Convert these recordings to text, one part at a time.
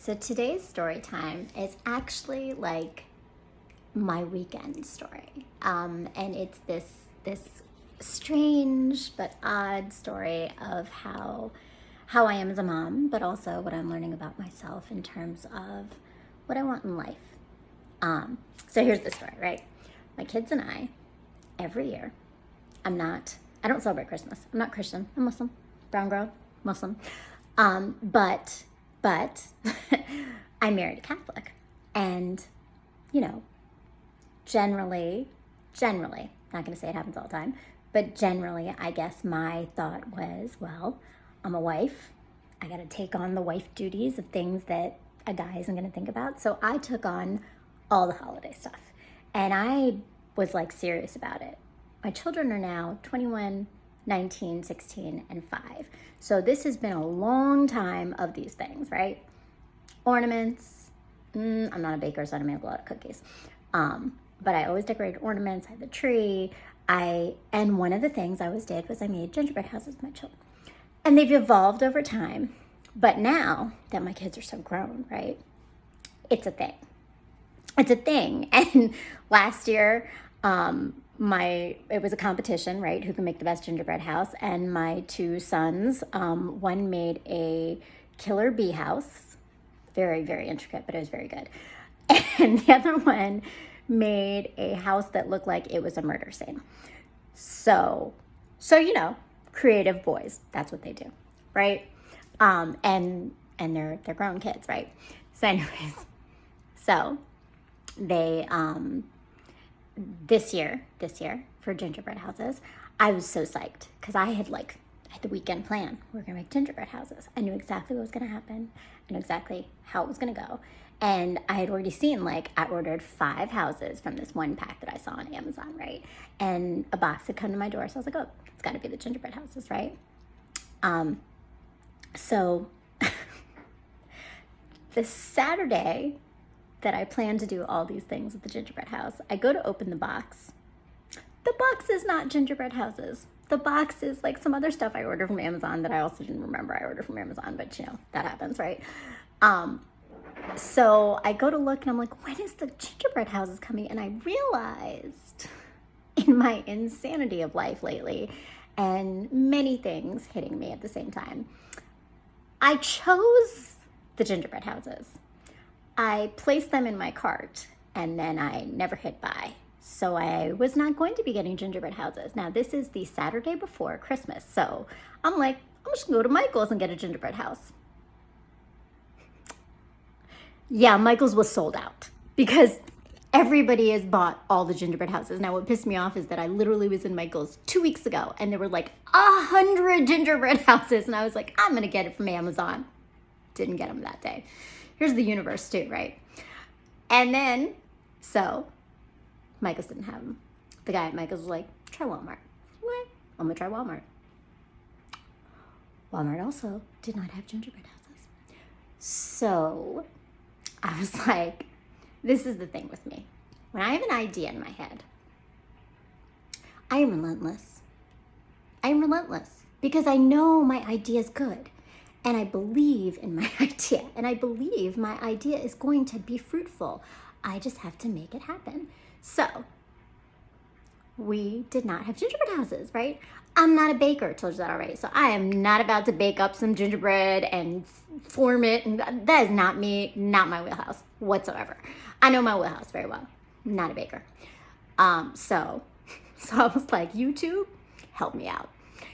So today's story time is actually like my weekend story. And it's this strange but odd story of how I am as a mom, but also what I'm learning about myself in terms of what I want in life. So here's the story, right? My kids and I, every year, I don't celebrate Christmas. I'm not Christian. I'm Muslim, brown girl, Muslim. But I married a Catholic, and generally, not going to say it happens all the time, but generally, I guess my thought was, well, I'm a wife. I got to take on the wife duties of things that a guy isn't going to think about. So I took on all the holiday stuff, and I was like serious about it. My children are now 21, 19, 16, and 5. So this has been a long time of these things, right? Ornaments. I'm not a baker, so I don't make a lot of cookies. But I always decorated ornaments. I had the tree. And one of the things I always did was I made gingerbread houses with my children. And they've evolved over time. But now that my kids are so grown, right? It's a thing. It's a thing. And last year, it was a competition, right? Who can make the best gingerbread house? And my two sons, one made a killer bee house, very, very intricate, but it was very good. And the other one made a house that looked like it was a murder scene. So creative boys, that's what they do, right? And they're grown kids, right? So anyways, so they this year for gingerbread houses, I was so psyched because I had the weekend plan. We're gonna make gingerbread houses. I knew exactly what was gonna happen. I knew exactly how it was gonna go. And I had already seen, I ordered 5 houses from this one pack that I saw on Amazon, right? And a box had come to my door, so I was like, oh, it's gotta be the gingerbread houses, right? So the Saturday that I plan to do all these things with the gingerbread house, I go to open the box. The box is not gingerbread houses. The box is like some other stuff I ordered from Amazon that I also didn't remember I ordered from Amazon, but that happens, right? So I go to look and I'm like, when is the gingerbread houses coming? And I realized in my insanity of life lately and many things hitting me at the same time, I chose the gingerbread houses. I placed them in my cart and then I never hit buy. So I was not going to be getting gingerbread houses. Now this is the Saturday before Christmas. So I'm like, I'm just gonna go to Michael's and get a gingerbread house. Yeah, Michael's was sold out because everybody has bought all the gingerbread houses. Now what pissed me off is that I literally was in Michael's 2 weeks ago and there were 100 gingerbread houses. And I was like, I'm gonna get it from Amazon. Didn't get them that day. Here's the universe too, right? And then, so Michael's didn't have them. The guy at Michael's was like, try Walmart. What? I'm gonna try Walmart. Walmart also did not have gingerbread houses. So I was like, this is the thing with me. When I have an idea in my head, I am relentless. I am relentless because I know my idea is good. And I believe in my idea. And I believe my idea is going to be fruitful. I just have to make it happen. So we did not have gingerbread houses, right? I'm not a baker, told you that already. So I am not about to bake up some gingerbread and form it. And that is not me, not my wheelhouse whatsoever. I know my wheelhouse very well. I'm not a baker. So I was like, YouTube, help me out.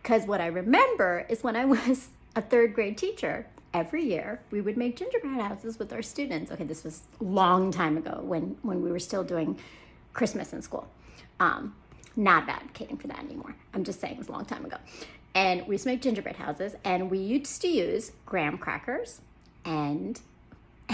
Because what I remember is when I was a 3rd grade teacher, every year we would make gingerbread houses with our students. Okay, this was a long time ago when we were still doing Christmas in school. Not advocating for that anymore. I'm just saying it was a long time ago. And we used to make gingerbread houses, and we used to use graham crackers and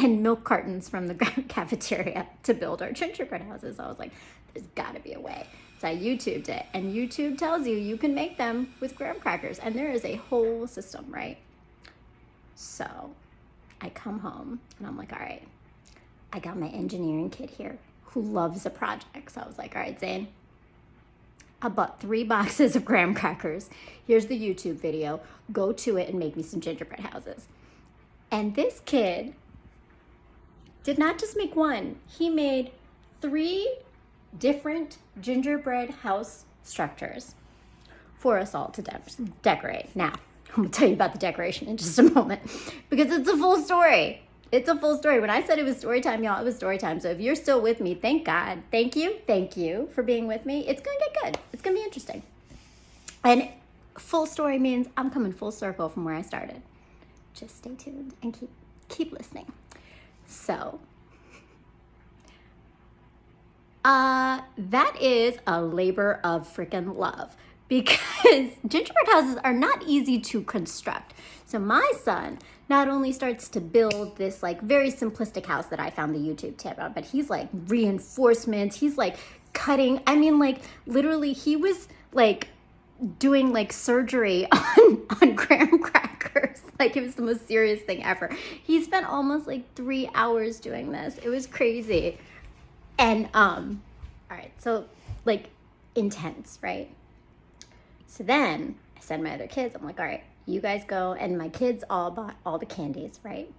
milk cartons from the cafeteria to build our gingerbread houses. So I was like, there's gotta be a way. So I YouTubed it, and YouTube tells you can make them with graham crackers, and there is a whole system, right? So I come home, and I'm like, all right, I got my engineering kid here who loves a project. So I was like, all right, Zane, I bought 3 boxes of graham crackers. Here's the YouTube video. Go to it and make me some gingerbread houses. And this kid did not just make one. He made 3 different gingerbread house structures for us all to decorate. Now, I'm going to tell you about the decoration in just a moment because it's a full story. It's a full story. When I said it was story time, y'all, it was story time. So if you're still with me, thank God. Thank you for being with me. It's going to get good. It's going to be interesting. And full story means I'm coming full circle from where I started. Just stay tuned and keep listening. So, that is a labor of freaking love because gingerbread houses are not easy to construct. So my son not only starts to build this like very simplistic house that I found the YouTube tip on, but he's like reinforcements. He's like cutting. I mean, like literally he was like doing like surgery on graham crackers. Like it was the most serious thing ever. He spent almost like 3 hours doing this. It was crazy. And all right, so like intense, right? So then I said to my other kids, I'm like, all right, you guys go. And my kids all bought all the candies, right?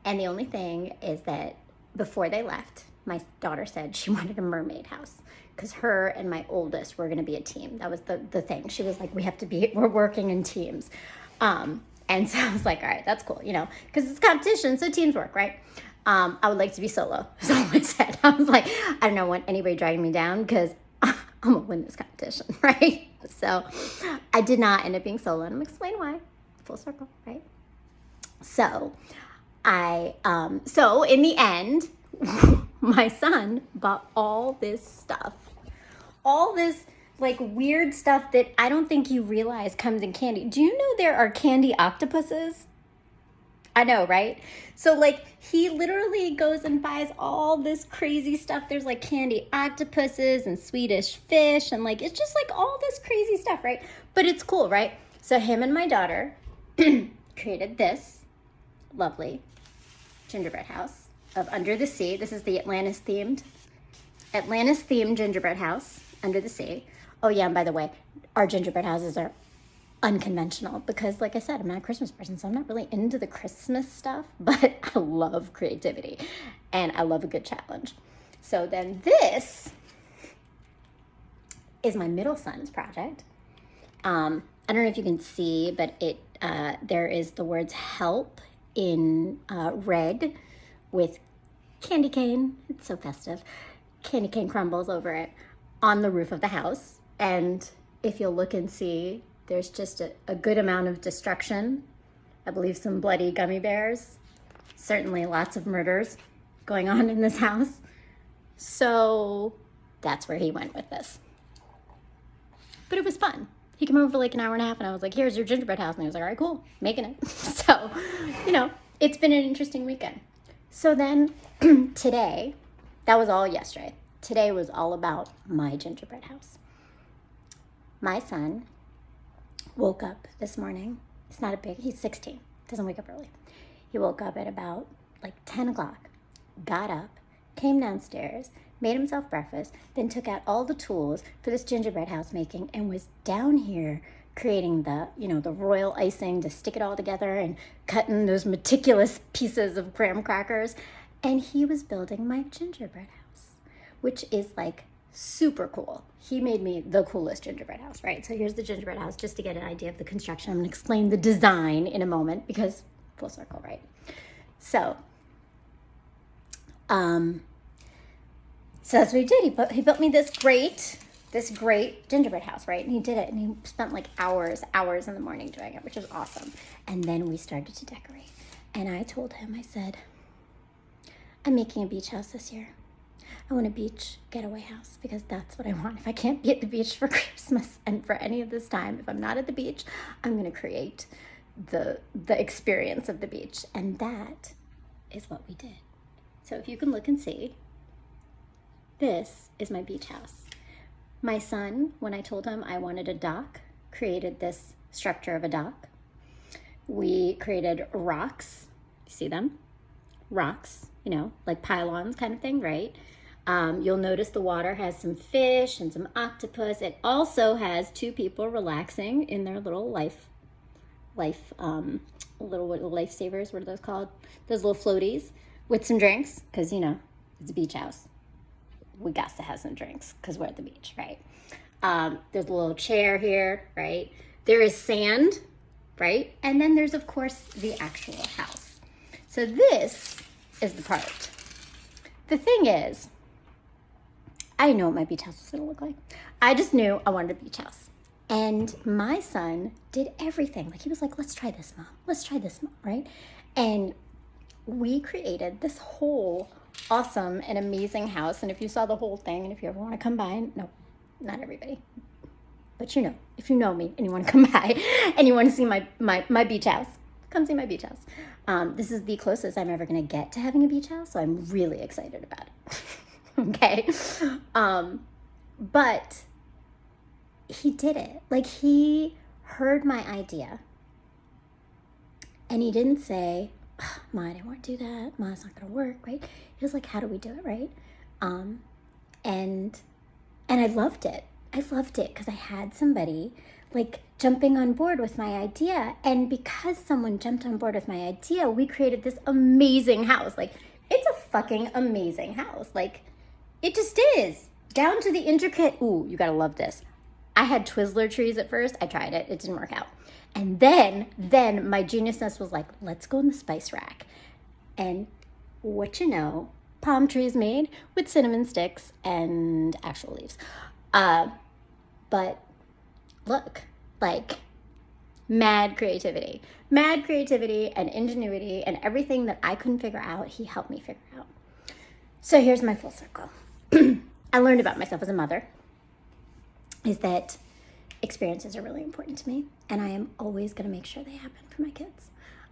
And the only thing is that before they left, my daughter said she wanted a mermaid house because her and my oldest were going to be a team. That was the thing. She was like, we're working in teams. And so I was like, all right, that's cool, you know, because it's competition, so teams work, right? I would like to be solo. So I said, I was like, I don't want anybody dragging me down because I'm going to win this competition, right? So I did not end up being solo, and I'm explaining why. Full circle, right? So so in the end, my son bought all this stuff, all this like weird stuff that I don't think you realize comes in candy. Do you know there are candy octopuses? I know, right? So like he literally goes and buys all this crazy stuff. There's like candy octopuses and Swedish fish and like, it's just like all this crazy stuff, right? But it's cool, right? So him and my daughter created this lovely gingerbread house of Under the Sea. This is the Atlantis themed gingerbread house under the sea. Oh yeah, and by the way, our gingerbread houses are unconventional because like I said, I'm not a Christmas person, so I'm not really into the Christmas stuff, but I love creativity and I love a good challenge. So then this is my middle son's project. I don't know if you can see, but it there is the words help in red with candy cane. It's so festive. Candy cane crumbles over it on the roof of the house. And if you'll look and see, there's just a good amount of destruction. I believe some bloody gummy bears. Certainly lots of murders going on in this house. So that's where he went with this. But it was fun. He came over for like an hour and a half and I was like, here's your gingerbread house. And he was like, all right, cool, making it. So, you know, it's been an interesting weekend. So then today, that was all yesterday. Today was all about my gingerbread house. My son woke up this morning. He's 16, doesn't wake up early. He woke up at about like 10 o'clock, got up, came downstairs, made himself breakfast, then took out all the tools for this gingerbread house making and was down here creating the royal icing to stick it all together and cutting those meticulous pieces of graham crackers. And he was building my gingerbread house, which is like super cool. He made me the coolest gingerbread house, right? So here's the gingerbread house just to get an idea of the construction. I'm gonna explain the design in a moment because full circle, right? So, so that's what he did. He built me this great gingerbread house, right? And he did it, and he spent like hours in the morning doing it, which was awesome. And then we started to decorate. And I told him, I said, I'm making a beach house this year. I want a beach getaway house because that's what I want. If I can't be at the beach for Christmas and for any of this time, if I'm not at the beach, I'm going to create the experience of the beach. And that is what we did. So if you can look and see, this is my beach house. My son, when I told him I wanted a dock, created this structure of a dock. We created rocks. You see them? Rocks, like pylons kind of thing, right? You'll notice the water has some fish and some octopus. It also has 2 people relaxing in their little little lifesavers. What are those called? Those little floaties. with some drinks, because, it's a beach house. We got to have some drinks because we're at the beach, right? There's a little chair here, right? There is sand, right? And then there's, of course, the actual house. So this is the part. The thing is, I know what my beach house was going to look like. I just knew I wanted a beach house. And my son did everything. Like, he was like, let's try this, Mom. Let's try this, Mom, right? And we created this whole awesome and amazing house. And if you saw the whole thing, and if you ever want to come by, no, not everybody, but if you know me and you want to come by and you want to see my beach house, come see my beach house. This is the closest I'm ever going to get to having a beach house, so I'm really excited about it. Okay. But he did it. Like, he heard my idea and he didn't say, Ma, I didn't want to do that. Ma, it's not going to work, right? He was like, how do we do it, right? And I loved it. I loved it because I had somebody like jumping on board with my idea. And because someone jumped on board with my idea, we created this amazing house. Like, it's a fucking amazing house. Like, it just is. Down to the intricate, ooh, you gotta love this. I had Twizzler trees at first. I tried it. It didn't work out. And then my geniusness was like, let's go in the spice rack. And what you know, palm trees made with cinnamon sticks and actual leaves. But look, like, mad creativity and ingenuity and everything that I couldn't figure out, he helped me figure out. So here's my full circle. I learned about myself as a mother is that experiences are really important to me, and I am always going to make sure they happen for my kids.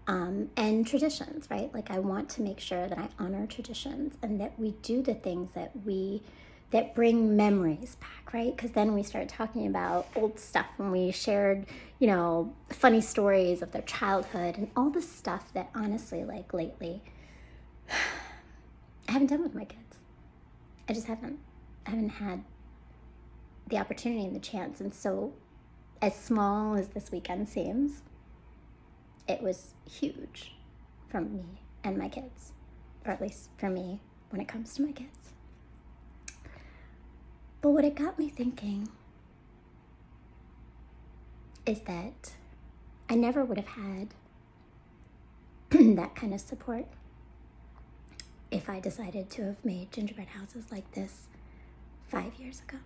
And traditions, right? Like, I want to make sure that I honor traditions and that we do the things that bring memories back, right? Because then we started talking about old stuff and we shared, funny stories of their childhood and all the stuff that honestly, like, lately, I haven't done with my kids. I just haven't. I haven't had the opportunity and the chance. And so, as small as this weekend seems, it was huge from me and my kids, or at least for me when it comes to my kids. But what it got me thinking is that I never would have had that kind of support if I decided to have made gingerbread houses like this 5 years ago.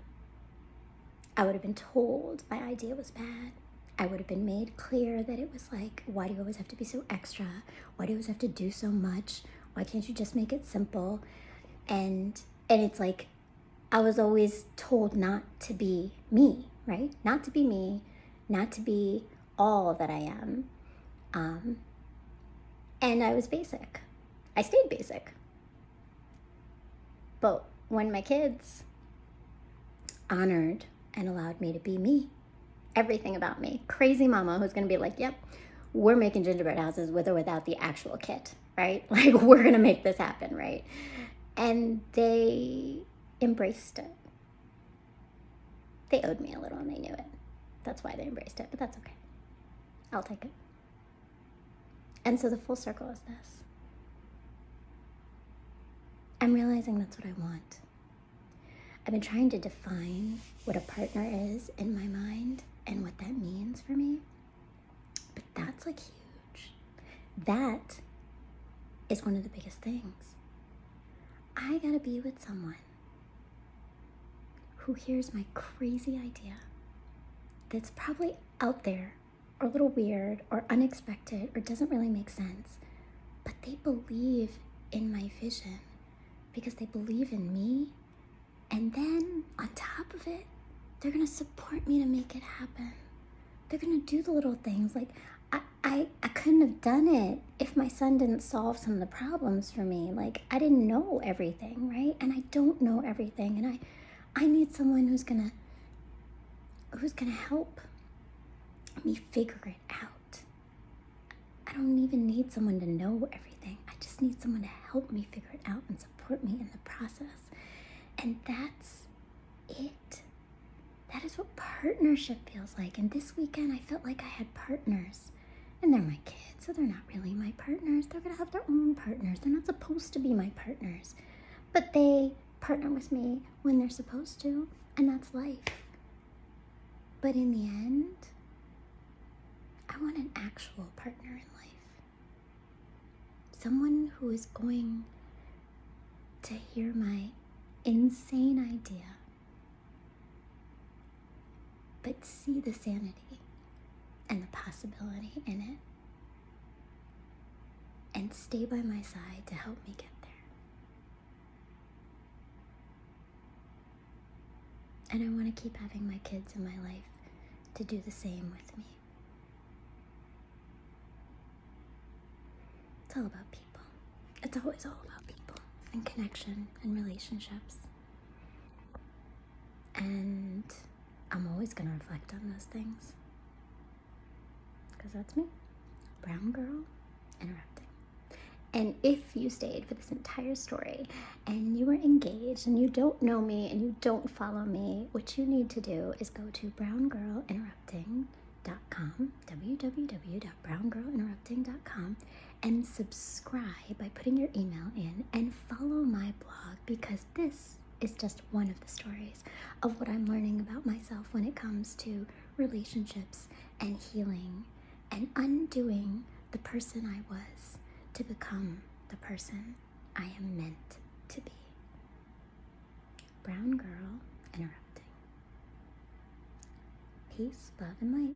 I would have been told my idea was bad. I would have been made clear that it was like, why do you always have to be so extra? Why do you always have to do so much? Why can't you just make it simple? And it's like, I was always told not to be me, right? Not to be me, not to be all that I am. And I was basic. I stayed basic. But when my kids honored and allowed me to be me, everything about me, crazy mama who's going to be like, yep, we're making gingerbread houses with or without the actual kit, right? Like, we're going to make this happen, right? And they embraced it. They owed me a little and they knew it. That's why they embraced it, but that's okay. I'll take it. And so the full circle is this. I'm realizing that's what I want. I've been trying to define what a partner is in my mind and what that means for me. But that's like huge. That is one of the biggest things. I gotta be with someone who hears my crazy idea that's probably out there or a little weird or unexpected or doesn't really make sense, but they believe in my vision because they believe in me. And then on top of it, they're gonna support me to make it happen. They're gonna do the little things. Like, I couldn't have done it if my son didn't solve some of the problems for me. Like, I didn't know everything, right? And I don't know everything. And I need someone who's gonna help me figure it out. I don't even need someone to know everything. I just need someone to help me figure it out and support me in the process. And that's it. That is what partnership feels like. And this weekend, I felt like I had partners. And they're my kids, so they're not really my partners. They're gonna have their own partners. They're not supposed to be my partners. But they partner with me when they're supposed to, and that's life. But in the end, I want an actual partner in life. Someone who is going to hear my insane idea, but see the sanity and the possibility in it, and stay by my side to help me get there. And I want to keep having my kids in my life to do the same with me. It's all about people. It's always all about people and connection and relationships. And I'm always going to reflect on those things. Because that's me, brown girl interrupting. And if you stayed for this entire story and you were engaged and you don't know me and you don't follow me, what you need to do is go to browngirlinterrupting.com, www.browngirlinterrupting.com, and subscribe by putting your email in, and follow my blog, because this is just one of the stories of what I'm learning about myself when it comes to relationships and healing and undoing the person I was to become the person I am meant to be. Brown Girl Interrupting. Peace, love, and light.